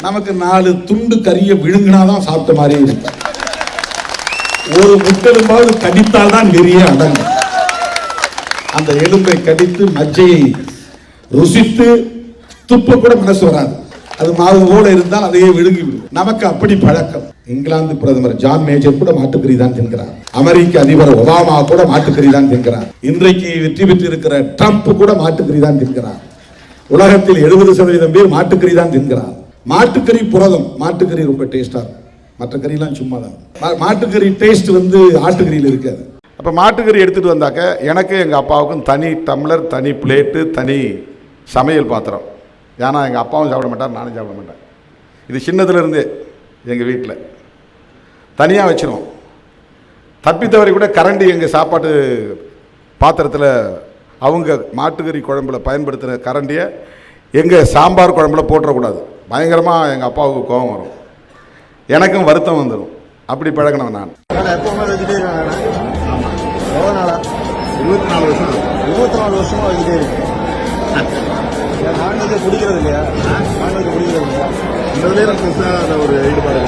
நமக்கு 4 துண்டு கறியை விழுங்கினாதான் சாப்பிட்ட மாதிரி இருக்கு. ஒரு முட்டெலும்பாவது கடித்தால் தான் நெறிய அடங்கும். அந்த எலும்பை கடித்து மஜ்ஜையை ருசித்து துப்ப கூட மனசு வராது. அது மாவு போல இருந்தால் அதையே விழுங்கிவிடும். நமக்கு அப்படி பழக்கம். இங்கிலாந்து பிரதமர் ஜான் மேஜர் கூட மாட்டுக்கறி தான் தின்கிறார். அமெரிக்க அதிபர் ஒபாமா கூட மாட்டுக்கறி தான் தின்கிறார். இன்றைக்கு வெற்றி பெற்று இருக்கிற ட்ரம்ப் கூட மாட்டுக்கறி தான் தின்கிறார். உலகத்தில் 70% பேர் மாட்டுக்கறி தான் தின்கிறார். மாட்டுக்கறி புரதம். மாட்டுக்கறி ரொம்ப டேஸ்டா இருக்கும். மற்ற கறியெல்லாம் சும்மா தான். மாட்டுக்கறி டேஸ்ட் ஆட்டுக்கறியில் இருக்காது. அப்போ மாட்டுக்கறி எடுத்துட்டு வந்தாக்க எனக்கு எங்கள் அப்பாவுக்கும் தனி டம்ளர், தனி பிளேட்டு, தனி சமையல் பாத்திரம். ஏன்னா எங்கள் அப்பாவும் சாப்பிட மாட்டார், நானும் சாப்பிட மாட்டேன். இது சின்னதுலேருந்தே எங்கள் வீட்டில் தனியாக வச்சிருவோம். தப்பித்தவரை கூட கரண்டி எங்கள் சாப்பாட்டு பாத்திரத்தில் அவங்க மாட்டுக்கறி குழம்புல பயன்படுத்துகிற கரண்டியை எங்கள் சாம்பார் குழம்புல போட்டுறக்கூடாது. பயங்கரமாக எங்கள் அப்பாவுக்கு கோபம் வரும், எனக்கும் வருத்தம் வந்துடும். அப்படி பழகினவன் நான். எப்பவுமே வெஜிடேரியன். எவ்வளோ நாளா? 24 வருஷம். 24 வருஷமா வெஜிடேரியன். நான்வெஜ் பிடிக்கிறது இல்லையா? நான்வெஜ் பிடிக்கிறது இல்லையா? இந்த ஒரு ஈடுபாடு.